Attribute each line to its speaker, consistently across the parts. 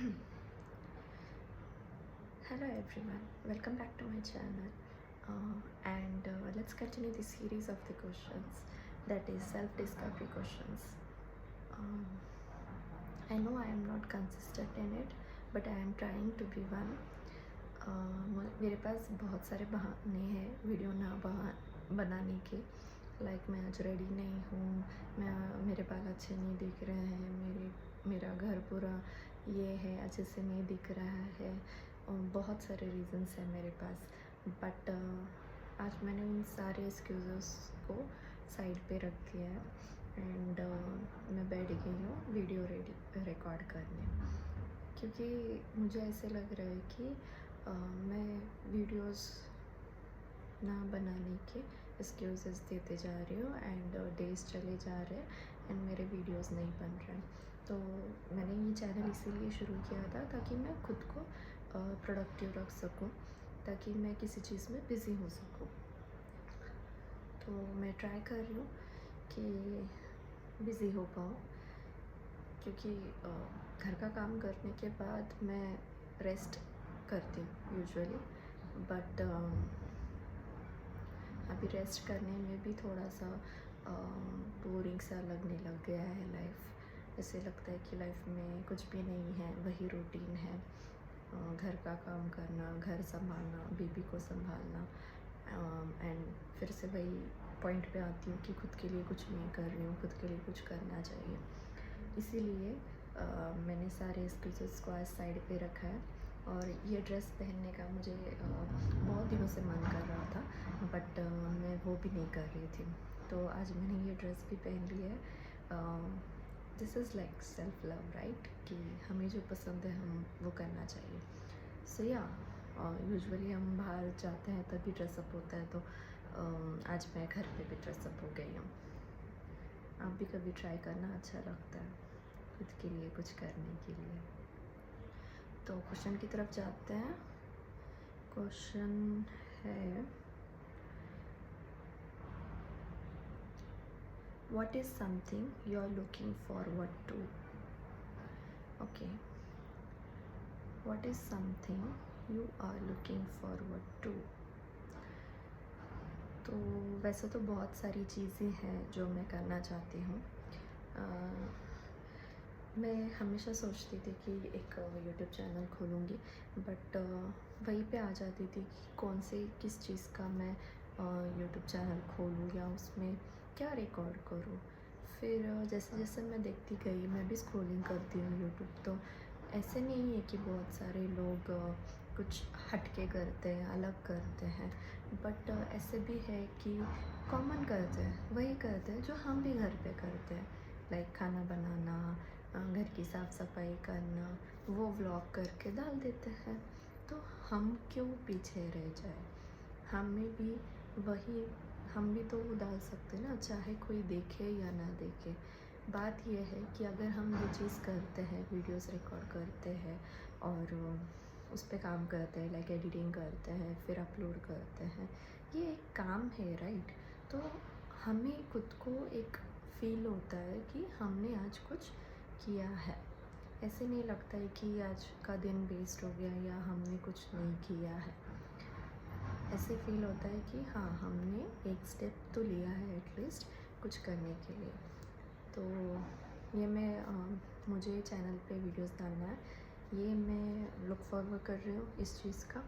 Speaker 1: Hello everyone, welcome back to my channel and let's continue the series of the questions, that is self-discovery questions. um, I know I am not consistent in it, but I am trying to be one. मेरे पास बहुत सारे बहाने हैं video ना बनाने के, like मैं आज रेडी नहीं हूँ, मेरे बाल अच्छे नहीं दिख रहे हैं, मेरा घर पूरा ये है, अच्छे से नहीं दिख रहा है, बहुत सारे रीज़न्स हैं मेरे पास। बट आज मैंने उन सारे एक्सक्यूज़ेस को साइड पे रख दिया है एंड मैं बैठ गई हूँ वीडियो रिकॉर्ड करने, क्योंकि मुझे ऐसे लग रहा है कि मैं वीडियोस ना बनाने के एक्सक्यूज़ेस देते जा रही हूँ एंड डेज़ चले जा रहे हैं एंड मेरे वीडियोस नहीं बन रहे हैं। तो मैंने ये चैनल इसीलिए शुरू किया था ताकि मैं खुद को प्रोडक्टिव रख सकूँ, ताकि मैं किसी चीज़ में बिज़ी हो सकूँ। तो मैं ट्राई कर रही हूँ कि बिज़ी हो पाऊँ, क्योंकि घर का काम करने के बाद मैं रेस्ट करती हूँ यूजुअली, बट अभी रेस्ट करने में भी थोड़ा सा बोरिंग सा लगने लग गया है लाइफ। ऐसे लगता है कि लाइफ में कुछ भी नहीं है, वही रूटीन है, घर का काम करना, घर संभालना, बेबी को संभालना, एंड फिर से वही पॉइंट पे आती हूँ कि खुद के लिए कुछ नहीं कर रही हूँ, खुद के लिए कुछ करना चाहिए। इसीलिए मैंने सारे एक्सक्यूज़ेस को आज साइड पे रखा है और ये ड्रेस पहनने का मुझे बहुत दिनों से मन कर रहा था, बट मैं वो भी नहीं कर रही थी। तो आज मैंने ये ड्रेस भी पहन ली है। This is like self love, right, कि हमें जो पसंद है हम वो करना चाहिए। सो या यूजुअली हम बाहर जाते हैं तभी ड्रेसअप होता है, तो आज मैं घर पे भी ड्रेसअप हो गई हूँ। आप भी कभी ट्राई करना, अच्छा लगता है खुद के लिए कुछ करने के लिए। तो क्वेश्चन की तरफ जाते हैं। क्वेश्चन है, what is something you are looking forward to? Okay, what is something you are looking forward to? तो वैसे तो बहुत सारी चीज़ें हैं जो मैं करना चाहती हूँ। मैं हमेशा सोचती थी कि एक यूट्यूब चैनल खोलूँगी, बट वहीं पे आ जाती थी कि कौन से किस चीज़ का मैं यूट्यूब चैनल खोलूँ या उसमें क्या रिकॉर्ड करूँ। फिर जैसे जैसे मैं देखती गई, मैं भी स्क्रॉलिंग करती हूँ यूट्यूब, तो ऐसे नहीं है कि बहुत सारे लोग कुछ हट के करते हैं, अलग करते हैं, बट ऐसे भी है कि कॉमन करते हैं, वही करते हैं जो हम भी घर पे करते हैं, लाइक खाना बनाना, घर की साफ़ सफाई करना, वो व्लॉग करके डाल देते हैं। तो हम क्यों पीछे रह जाए, हमें भी वही, हम भी तो वो डाल सकते ना, चाहे कोई देखे या ना देखे। बात यह है कि अगर हम ये चीज़ करते हैं, वीडियोस रिकॉर्ड करते हैं और उस पर काम करते हैं, लाइक एडिटिंग करते हैं, फिर अपलोड करते हैं, ये एक काम है, राइट। तो हमें खुद को एक फील होता है कि हमने आज कुछ किया है। ऐसे नहीं लगता है कि आज का दिन वेस्ट हो गया या हमने कुछ नहीं किया है। ऐसे फील होता है कि हाँ, हमने एक स्टेप तो लिया है एटलीस्ट कुछ करने के लिए। तो ये मुझे चैनल पे वीडियोस डालना है, ये मैं लुक फॉरवर्ड कर रही हूँ इस चीज़ का।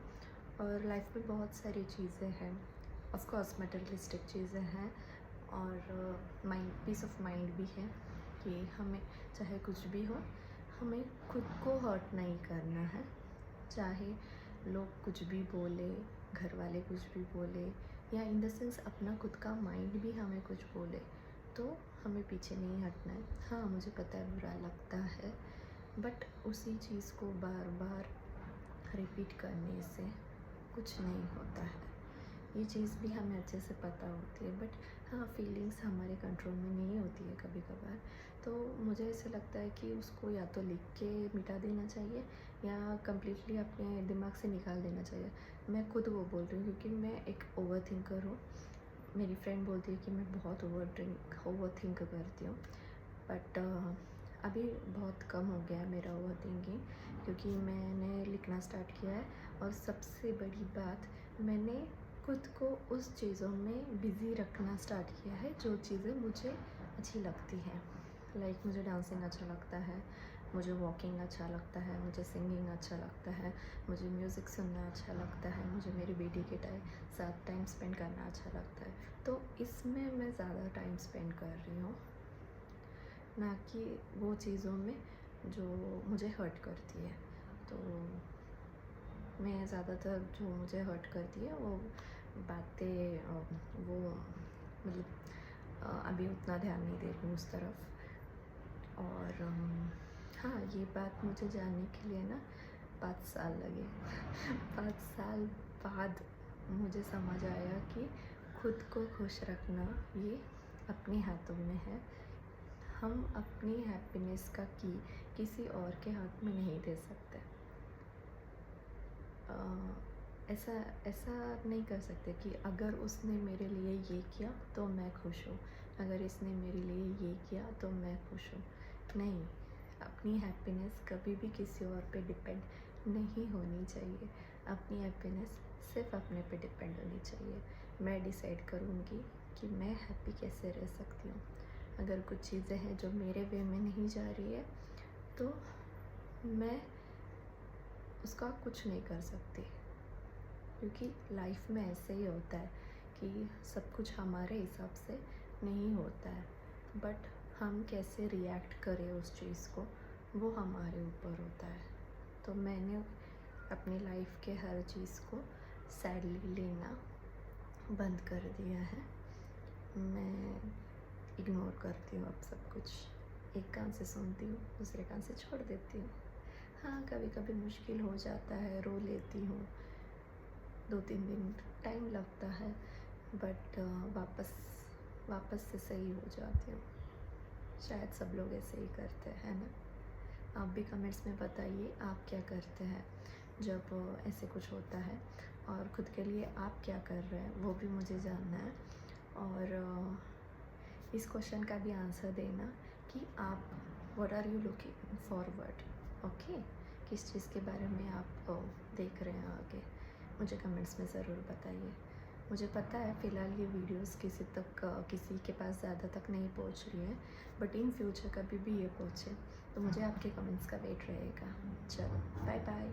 Speaker 1: और लाइफ में बहुत सारी चीज़ें हैं, ऑफ कोर्स मटेरियलिस्टिक चीज़ें हैं, और पीस ऑफ माइंड भी है कि हमें चाहे कुछ भी हो, हमें खुद को हर्ट नहीं करना है। चाहे लोग कुछ भी बोले, घर वाले कुछ भी बोले, या इन द सेंस अपना खुद का माइंड भी हमें कुछ बोले, तो हमें पीछे नहीं हटना है। हाँ, मुझे पता है बुरा लगता है, बट उसी चीज़ को बार बार रिपीट करने से कुछ नहीं होता है। ये चीज़ भी हमें अच्छे से पता होती है, बट हाँ, फीलिंग्स हमारे कंट्रोल में नहीं होती है कभी कभार। तो मुझे ऐसे लगता है कि उसको या तो लिख के मिटा देना चाहिए या कम्प्लीटली अपने दिमाग से निकाल देना चाहिए। मैं खुद वो बोल रही हूँ क्योंकि मैं एक ओवर थिंकर हूँ। मेरी फ्रेंड बोलती है कि मैं बहुत ओवर थिंक करती हूँ, बट अभी बहुत कम हो गया मेरा ओवर थिंकिंग, क्योंकि मैंने लिखना स्टार्ट किया है। और सबसे बड़ी बात, मैंने खुद को उस चीज़ों में बिज़ी रखना स्टार्ट किया है जो चीज़ें मुझे अच्छी लगती हैं। लाइक मुझे डांसिंग अच्छा लगता है, मुझे वॉकिंग अच्छा लगता है, मुझे सिंगिंग अच्छा लगता है, मुझे म्यूज़िक सुनना अच्छा लगता है, मुझे मेरी बेटी के साथ टाइम स्पेंड करना अच्छा लगता है। तो इसमें मैं ज़्यादा टाइम स्पेंड कर रही हूँ, ना कि वो चीज़ों में जो मुझे हर्ट करती है। तो मैं ज़्यादातर जो मुझे हर्ट करती है वो बातें, वो मतलब अभी उतना ध्यान नहीं दे रही हूँ उस तरफ। और हाँ, ये बात मुझे जानने के लिए ना 5 साल लगे। 5 साल बाद मुझे समझ आया कि खुद को खुश रखना ये अपने हाथों में है। हम अपनी हैप्पीनेस का की किसी और के हाथ में नहीं दे सकते। ऐसा ऐसा नहीं कर सकते कि अगर उसने मेरे लिए ये किया तो मैं खुश हूँ, अगर इसने मेरे लिए ये किया तो मैं खुश हूँ। नहीं, अपनी हैप्पीनेस कभी भी किसी और पे डिपेंड नहीं होनी चाहिए। अपनी हैप्पीनेस सिर्फ अपने पे डिपेंड होनी चाहिए। मैं डिसाइड करूँगी कि मैं हैप्पी कैसे रह सकती हूँ। अगर कुछ चीज़ें हैं जो मेरे वे में नहीं जा रही है तो मैं उसका कुछ नहीं कर सकती, क्योंकि लाइफ में ऐसे ही होता है कि सब कुछ हमारे हिसाब से नहीं होता है, बट हम कैसे रिएक्ट करें उस चीज़ को वो हमारे ऊपर होता है। तो मैंने अपनी लाइफ के हर चीज़ को सैडली लेना बंद कर दिया है। मैं इग्नोर करती हूँ अब सब कुछ। एक कान से सुनती हूँ, दूसरे कान से छोड़ देती हूँ। हाँ, कभी कभी मुश्किल हो जाता है, रो लेती हूँ, 2-3 दिन टाइम लगता है, बट वापस से सही हो जाती हूँ। शायद सब लोग ऐसे ही करते हैं ना। आप भी कमेंट्स में बताइए आप क्या करते हैं जब ऐसे कुछ होता है, और ख़ुद के लिए आप क्या कर रहे हैं वो भी मुझे जानना है। और इस क्वेश्चन का भी आंसर देना कि आप what are you looking forward, okay, किस चीज़ के बारे में आप देख रहे हैं आगे, मुझे कमेंट्स में ज़रूर बताइए। मुझे पता है फ़िलहाल ये वीडियोस किसी के पास ज़्यादा तक नहीं पहुंच रही है, बट इन फ्यूचर कभी भी ये पहुंचे तो मुझे आपके कमेंट्स का वेट रहेगा। चलो, बाय बाय।